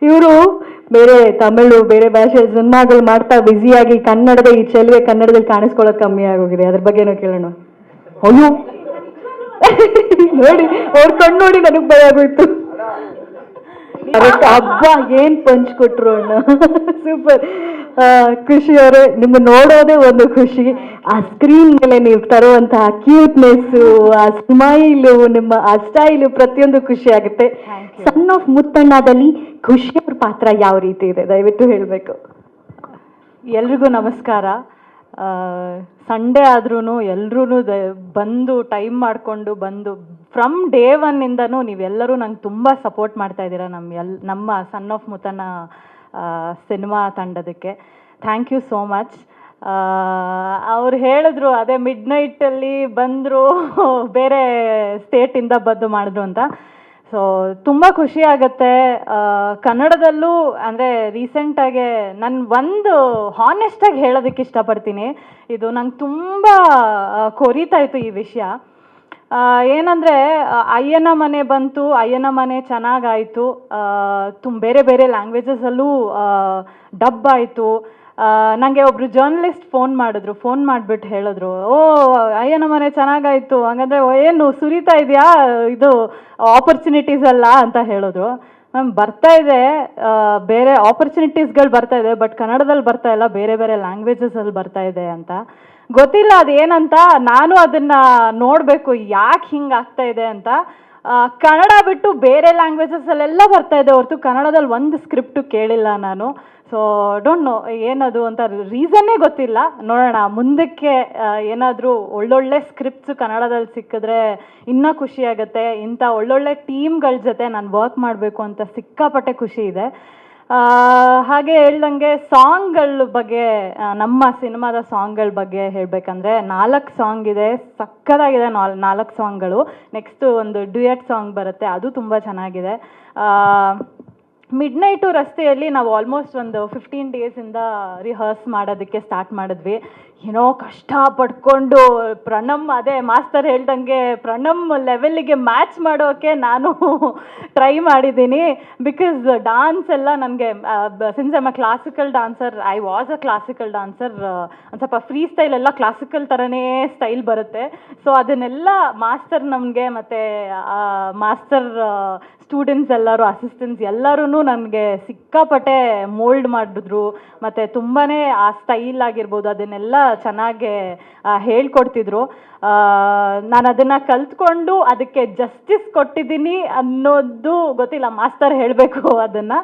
ಇವರು ಬೇರೆ ತಮಿಳು ಬೇರೆ ಭಾಷೆ ಸಿನಿಮಾಗಳು ಮಾಡ್ತಾ ಬ್ಯುಸಿಯಾಗಿ ಕನ್ನಡದ ಈ ಚೆಲುವೆ ಕನ್ನಡದಲ್ಲಿ ಕಾಣಿಸ್ಕೊಳ್ಳೋದು ಕಮ್ಮಿ ಆಗೋಗಿದೆ. ಅದ್ರ ಬಗ್ಗೆನೂ ಕೇಳೋಣ. ಅಯ್ಯೋ ನೋಡಿ ಅವ್ರ ಕಣ್ಣು ನೋಡಿ ನನಗೆ ಭಯ ಆಗೋಯ್ತು. ಹಬ್ಬ ಏನ್ ಪಂಚ್ ಕೊಟ್ರು ಅಣ್ಣ. ಸೂಪರ್. ಖುಷಿ ಅವರೇ, ನಿಮ್ಮ ನೋಡೋದೇ ಒಂದು ಖುಷಿ. ಆ ಸ್ಕ್ರೀನ್ ಮೇಲೆ ನೀವು ತರುವಂತಹ ಕ್ಯೂಟ್ನೆಸ್, ಆ ಸ್ಮೈಲು, ನಿಮ್ಮ ಆ ಸ್ಟೈಲು ಪ್ರತಿಯೊಂದು ಖುಷಿ ಆಗುತ್ತೆ. ಸನ್ ಆಫ್ ಮುತ್ತಣ್ಣದಲ್ಲಿ ಖುಷಿ ಅವ್ರ ಪಾತ್ರ ಯಾವ ರೀತಿ ಇದೆ ದಯವಿಟ್ಟು ಹೇಳಬೇಕು. ಎಲ್ರಿಗೂ ನಮಸ್ಕಾರ. ಸಂಡೇ ಆದ್ರೂ ಎಲ್ಲರೂ ಬಂದು ಟೈಮ್ ಮಾಡಿಕೊಂಡು ಬಂದು ಫ್ರಮ್ ಡೇ ಒನ್ನಿಂದನೂ ನೀವೆಲ್ಲರೂ ನಂಗೆ ತುಂಬ ಸಪೋರ್ಟ್ ಮಾಡ್ತಾ ಇದ್ದೀರಾ ನಮ್ಮ ಸನ್ ಆಫ್ ಮುತ್ತಣ್ಣ ಸಿನಿಮಾ ತಂಡದಕ್ಕೆ. Thank you so much. ಅವ್ರು ಹೇಳಿದ್ರು ಅದೇ ಮಿಡ್ ನೈಟಲ್ಲಿ ಬಂದರು, ಬೇರೆ ಸ್ಟೇಟಿಂದ ಬಂದು ಮಾಡಿದ್ರು ಅಂತ. ಸೊ ತುಂಬ ಖುಷಿ ಆಗುತ್ತೆ. ಕನ್ನಡದಲ್ಲೂ ಅಂದರೆ ರೀಸೆಂಟಾಗೆ ನಾನು ಒಂದು ಹಾನೆಸ್ಟಾಗಿ ಹೇಳೋದಕ್ಕೆ ಇಷ್ಟಪಡ್ತೀನಿ. ಇದು ನಂಗೆ ತುಂಬ ಕೊರೀತಾ ಇತ್ತು ಈ ವಿಷಯ. ಏನಂದರೆ ಅಯ್ಯನ ಮನೆ ಬಂತು, ಅಯ್ಯನ ಮನೆ ಚೆನ್ನಾಗಾಯಿತು, ಬೇರೆ ಬೇರೆ ಲ್ಯಾಂಗ್ವೇಜಸಲ್ಲೂ ಡಬ್ ಆಯಿತು. ನನಗೆ ಒಬ್ಬರು ಜರ್ನಲಿಸ್ಟ್ ಫೋನ್ ಮಾಡಿದ್ರು. ಫೋನ್ ಮಾಡಿಬಿಟ್ಟು ಹೇಳಿದ್ರು, ಓ ಅಯ್ಯನ ಮನೆ ಚೆನ್ನಾಗಾಯಿತು, ಹಂಗಂದರೆ ಏನು ಸುರಿತಾ ಇದೆಯಾ ಇದು ಆಪರ್ಚುನಿಟೀಸ್ ಅಲ್ಲ ಅಂತ ಹೇಳಿದ್ರು. ಮ್ಯಾಮ್ ಬರ್ತಾ ಇದೆ, ಬೇರೆ ಆಪರ್ಚುನಿಟೀಸ್ಗಳು ಬರ್ತಾ ಇದೆ, ಬಟ್ ಕನ್ನಡದಲ್ಲಿ ಬರ್ತಾ ಇಲ್ಲ, ಬೇರೆ ಬೇರೆ ಲ್ಯಾಂಗ್ವೇಜಸಲ್ಲಿ ಬರ್ತಾ ಇದೆ ಅಂತ. ಗೊತ್ತಿಲ್ಲ ಅದೇನಂತ, ನಾನು ಅದನ್ನು ನೋಡಬೇಕು ಯಾಕೆ ಹಿಂಗೆ ಆಗ್ತಾ ಇದೆ ಅಂತ. ಕನ್ನಡ ಬಿಟ್ಟು ಬೇರೆ ಲ್ಯಾಂಗ್ವೇಜಸಲ್ಲೆಲ್ಲ ಬರ್ತಾ ಇದೆ ಹೊರತು ಕನ್ನಡದಲ್ಲಿ ಒಂದು ಸ್ಕ್ರಿಪ್ಟು ಕೇಳಿಲ್ಲ ನಾನು. ಸೊ ಡೋಂಟ್ ನೋ ಏನದು ಅಂತ, ರೀಸನ್ನೇ ಗೊತ್ತಿಲ್ಲ. ನೋಡೋಣ ಮುಂದಕ್ಕೆ ಏನಾದರೂ ಒಳ್ಳೊಳ್ಳೆ ಸ್ಕ್ರಿಪ್ಟ್ಸ್ ಕನ್ನಡದಲ್ಲಿ ಸಿಕ್ಕಿದ್ರೆ ಇನ್ನೂ ಖುಷಿಯಾಗುತ್ತೆ. ಇಂಥ ಒಳ್ಳೊಳ್ಳೆ ಟೀಮ್ಗಳ ಜೊತೆ ನಾನು ವರ್ಕ್ ಮಾಡಬೇಕು ಅಂತ ಸಿಕ್ಕಾಪಟ್ಟೆ ಖುಷಿ ಇದೆ. ಹಾಗೆ ಹೇಳ್ದಂಗೆ ಸಾಂಗ್ಗಳ ಬಗ್ಗೆ, ನಮ್ಮ ಸಿನಿಮಾದ ಸಾಂಗ್ಗಳ ಬಗ್ಗೆ ಹೇಳಬೇಕಂದ್ರೆ 4 ಸಾಂಗ್ ಇದೆ, ಸಕ್ಕತ್ತಾಗಿದೆ 4 ಸಾಂಗ್ಗಳು. ನೆಕ್ಸ್ಟು ಒಂದು ಡ್ಯುಯೆಟ್ ಸಾಂಗ್ ಬರುತ್ತೆ, ಅದು ತುಂಬ ಚೆನ್ನಾಗಿದೆ. ಮಿಡ್ ನೈಟು ರಸ್ತೆಯಲ್ಲಿ ನಾವು ಆಲ್ಮೋಸ್ಟ್ ಒಂದು 15 ಡೇಸಿಂದ ರಿಹರ್ಸ್ ಮಾಡೋದಕ್ಕೆ ಸ್ಟಾರ್ಟ್ ಮಾಡಿದ್ವಿ. ಏನೋ ಕಷ್ಟ ಪಡ್ಕೊಂಡು ಅದೇ ಮಾಸ್ತರ್ ಹೇಳ್ದಂಗೆ ಪ್ರಣಮ್ ಲೆವೆಲ್ಲಿಗೆ ಮ್ಯಾಚ್ ಮಾಡೋಕ್ಕೆ ನಾನು ಟ್ರೈ ಮಾಡಿದ್ದೀನಿ. ಬಿಕಾಸ್ ಡಾನ್ಸ್ ಎಲ್ಲ ನನಗೆ since I'm a classical dancer, I was a classical dancer, ಒಂದು ಸ್ವಲ್ಪ ಫ್ರೀ ಸ್ಟೈಲ್ ಎಲ್ಲ ಕ್ಲಾಸಿಕಲ್ ಥರನೇ ಸ್ಟೈಲ್ ಬರುತ್ತೆ. ಸೊ ಅದನ್ನೆಲ್ಲ ಮಾಸ್ತರ್ ನಮಗೆ ಮತ್ತು ಮಾಸ್ತರ್ ಸ್ಟೂಡೆಂಟ್ಸ್ ಎಲ್ಲರೂ, ಅಸಿಸ್ಟೆಂಟ್ಸ್ ಎಲ್ಲರೂ ನನಗೆ ಸಿಕ್ಕಾಪಟ್ಟೆ ಮೋಲ್ಡ್ ಮಾಡಿದ್ರು. ಮತ್ತು ತುಂಬಾ ಆ ಸ್ಟೈಲ್ ಆಗಿರ್ಬೋದು ಅದನ್ನೆಲ್ಲ ಚೆನ್ನಾಗಿ ಹೇಳ್ಕೊಡ್ತಿದ್ರು. ನಾನು ಅದನ್ನು ಕಲ್ತ್ಕೊಂಡು ಅದಕ್ಕೆ ಜಸ್ಟಿಸ್ ಕೊಟ್ಟಿದ್ದೀನಿ ಅನ್ನೋದು ಗೊತ್ತಿಲ್ಲ, ಮಾಸ್ತರ್ ಹೇಳಬೇಕು ಅದನ್ನು.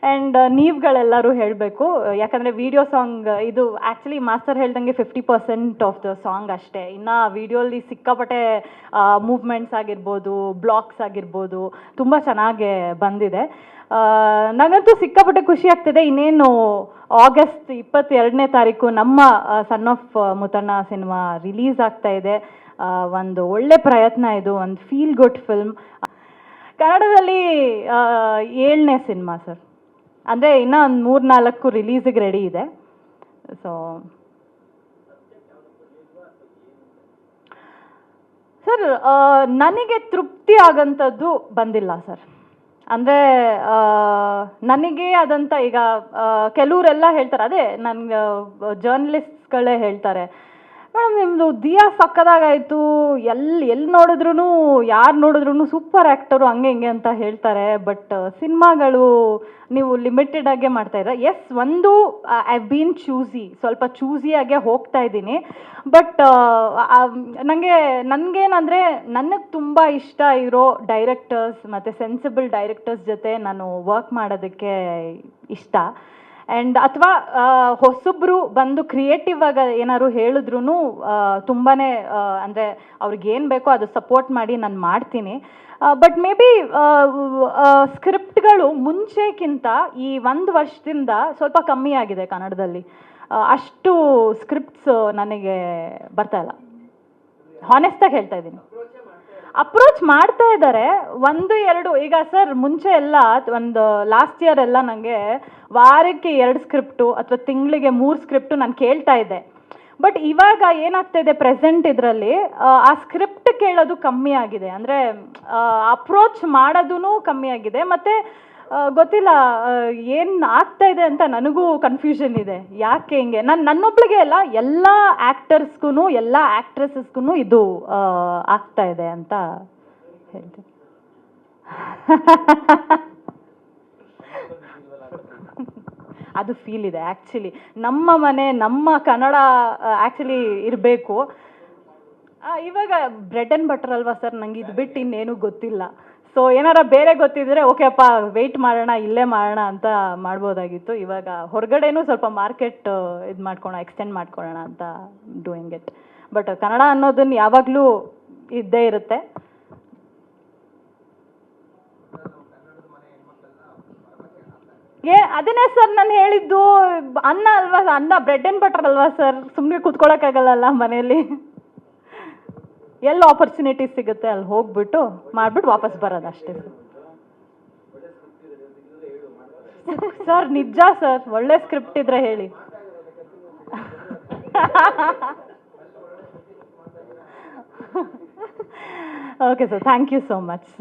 ಆ್ಯಂಡ್ ನೀವುಗಳೆಲ್ಲರೂ ಹೇಳಬೇಕು, ಯಾಕಂದರೆ ವಿಡಿಯೋ ಸಾಂಗ್ ಇದು ಆ್ಯಕ್ಚುಲಿ ಮಾಸ್ತರ್ ಹೇಳ್ದಂಗೆ 50% ಆಫ್ ದ ಸಾಂಗ್ ಅಷ್ಟೇ. ಇನ್ನು ವಿಡಿಯೋಲಿ ಸಿಕ್ಕಾಪಟ್ಟೆ ಮೂವ್ಮೆಂಟ್ಸ್ ಆಗಿರ್ಬೋದು, ಬ್ಲಾಕ್ಸ್ ಆಗಿರ್ಬೋದು ತುಂಬ ಚೆನ್ನಾಗಿ ಬಂದಿದೆ. ನನಗಂತೂ ಸಿಕ್ಕಾಪಟ್ಟೆ ಖುಷಿ ಆಗ್ತಿದೆ. ಇನ್ನೇನು ಆಗಸ್ಟ್ 22ನೇ ತಾರೀಕು ನಮ್ಮ son of Muttanna cinema release ಆಗ್ತಾ ಇದೆ. ಒಂದು ಒಳ್ಳೆ ಪ್ರಯತ್ನ ಇದು, ಒಂದು ಫೀಲ್ ಗುಡ್ ಫಿಲ್ಮ್. ಕನ್ನಡದಲ್ಲಿ 7ನೇ ಸಿನಿಮಾ ಸರ್, ಅಂದರೆ ಇನ್ನೂ ಒಂದು 3-4 ರಿಲೀಸಿಗೆ ರೆಡಿ ಇದೆ. ಸೊ ಸರ್ ನನಗೆ ತೃಪ್ತಿ ಆಗೋಂಥದ್ದು ಬಂದಿಲ್ಲ ಸರ್. ಅಂದರೆ ನನಗೆ ಆದಂಥ ಈಗ ಕೆಲವರೆಲ್ಲ ಹೇಳ್ತಾರೆ, ಅದೇ ನನಗೆ ಜರ್ನಲಿಸ್ಟ್ಗಳೇ ಹೇಳ್ತಾರೆ, ಮೇಡಮ್ ನಿಮ್ಮದು ದಿಯಾ ಸಕ್ಕದಾಗಾಯಿತು, ಎಲ್ಲಿ ನೋಡಿದ್ರೂ ಯಾರು ನೋಡಿದ್ರೂ ಸೂಪರ್ ಆ್ಯಕ್ಟರು ಹಂಗೆ ಹಿಂಗೆ ಅಂತ ಹೇಳ್ತಾರೆ. ಬಟ್ ಸಿನಿಮಾಗಳು ನೀವು ಲಿಮಿಟೆಡಾಗೆ ಮಾಡ್ತಾಯಿದ್ರೆ. ಎಸ್, ಒಂದು ಐ ಬೀನ್ ಸ್ವಲ್ಪ ಚೂಸಿಯಾಗೆ ಹೋಗ್ತಾ ಇದ್ದೀನಿ. ಬಟ್ ನನಗೇನಂದರೆ ನನಗೆ ತುಂಬ ಇಷ್ಟ ಇರೋ ಡೈರೆಕ್ಟರ್ಸ್ ಮತ್ತು ಸೆನ್ಸಿಬಲ್ ಡೈರೆಕ್ಟರ್ಸ್ ಜೊತೆ ನಾನು ವರ್ಕ್ ಮಾಡೋದಕ್ಕೆ ಇಷ್ಟ. ಆ್ಯಂಡ್ ಅಥವಾ ಹೊಸಬ್ರು ಬಂದು ಕ್ರಿಯೇಟಿವ್ ಆಗಿ ಏನಾದ್ರು ಹೇಳಿದ್ರು ತುಂಬಾ ಅಂದರೆ ಅವ್ರಿಗೇನು ಬೇಕೋ ಅದು ಸಪೋರ್ಟ್ ಮಾಡಿ ನಾನು ಮಾಡ್ತೀನಿ. ಬಟ್ ಮೇ ಬಿ ಸ್ಕ್ರಿಪ್ಟ್ಗಳು ಮುಂಚೆಕ್ಕಿಂತ ಈ 1 ವರ್ಷದಿಂದ ಸ್ವಲ್ಪ ಕಮ್ಮಿ ಆಗಿದೆ ಕನ್ನಡದಲ್ಲಿ. ಅಷ್ಟು ಸ್ಕ್ರಿಪ್ಟ್ಸ್ ನನಗೆ ಬರ್ತಾಯಿಲ್ಲ, ಹಾನೆಸ್ಟಾಗಿ ಹೇಳ್ತಾ ಇದ್ದೀನಿ. ಅಪ್ರೋಚ್ ಮಾಡ್ತಾ ಇದ್ದಾರೆ 1-2. ಈಗ ಸರ್ ಮುಂಚೆ ಎಲ್ಲ ಒಂದು ಲಾಸ್ಟ್ ಇಯರ್ ಎಲ್ಲ ನನಗೆ ವಾರಕ್ಕೆ 2 ಸ್ಕ್ರಿಪ್ಟು ಅಥವಾ ತಿಂಗಳಿಗೆ 3 ಸ್ಕ್ರಿಪ್ಟು ನಾನು ಕೇಳ್ತಾ ಇದ್ದೆ. ಬಟ್ ಇವಾಗ ಏನಾಗ್ತಾ ಇದೆ ಪ್ರೆಸೆಂಟ್ ಇದರಲ್ಲಿ, ಆ ಸ್ಕ್ರಿಪ್ಟ್ ಕೇಳೋದು ಕಮ್ಮಿ ಆಗಿದೆ. ಅಂದರೆ ಅಪ್ರೋಚ್ ಮಾಡೋದೂ ಕಮ್ಮಿ ಆಗಿದೆ. ಮತ್ತು ಗೊತ್ತಿಲ್ಲ ಏನು ಆಗ್ತಾ ಇದೆ ಅಂತ ನನಗೂ ಕನ್ಫ್ಯೂಷನ್ ಇದೆ. ಯಾಕೆ ಹಿಂಗೆ ನನ್ನೊಬ್ಳಿಗೆ ಅಲ್ಲ, ಎಲ್ಲ ಆ್ಯಕ್ಟರ್ಸ್ಗೂ ಎಲ್ಲ ಆ್ಯಕ್ಟ್ರೆಸಸ್ಗೂ ಇದು ಆಗ್ತಾ ಇದೆ ಅಂತ ಹೇಳ್ತೀನಿ. ಅದು ಫೀಲ್ ಇದೆ ಆ್ಯಕ್ಚುಲಿ. ನಮ್ಮ ಮನೆ, ನಮ್ಮ ಕನ್ನಡ ಆ್ಯಕ್ಚುಲಿ ಇರಬೇಕು. ಇವಾಗ ಬ್ರೆಡ್ ಆ್ಯಂಡ್ ಬಟರ್ ಅಲ್ವಾ ಸರ್, ನಂಗೆ ಇದು ಬಿಟ್ಟು ಇನ್ನೇನು ಗೊತ್ತಿಲ್ಲ. ಸೊ ಏನಾರ ಬೇರೆ ಗೊತ್ತಿದ್ರೆ ಓಕೆಪ್ಪ, ವೆಯ್ಟ್ ಮಾಡೋಣ, ಇಲ್ಲೇ ಮಾಡೋಣ ಅಂತ ಮಾಡ್ಬೋದಾಗಿತ್ತು. ಇವಾಗ ಹೊರಗಡೆನೂ ಸ್ವಲ್ಪ ಮಾರ್ಕೆಟ್ ಇದು ಮಾಡ್ಕೊಳ್ಳೋಣ, ಎಕ್ಸ್ಟೆಂಡ್ ಮಾಡ್ಕೊಳ್ಳೋಣ ಅಂತ ಡೂಯಿಂಗ್ ಇಟ್. ಬಟ್ ಕನ್ನಡ ಅನ್ನೋದನ್ನ ಯಾವಾಗಲೂ ಇದ್ದೇ ಇರುತ್ತೆ. ಅದನ್ನೇ ಸರ್ ನಾನು ಹೇಳಿದ್ದು, ಅನ್ನ ಅಲ್ವಾ, ಅನ್ನ ಬ್ರೆಡ್ ಆ್ಯಂಡ್ ಬಟರ್ ಅಲ್ವಾ ಸರ್, ಸುಮ್ಮನೆ ಕೂತ್ಕೊಳ್ಳೋಕ್ಕಾಗಲ್ಲ ಮನೆಯಲ್ಲಿ. ಎಲ್ಲಿ ಆಪರ್ಚುನಿಟಿ ಸಿಗುತ್ತೆ ಅಲ್ಲಿ ಹೋಗ್ಬಿಟ್ಟು ಮಾಡಿಬಿಟ್ಟು ವಾಪಸ್ ಬರೋದು ಅಷ್ಟೇ ಸರ್. ನಿಜ ಸರ್, ಒಳ್ಳೆ ಸ್ಕ್ರಿಪ್ಟ್ ಇದ್ರೆ ಹೇಳಿ. Okay sir, thank you so much.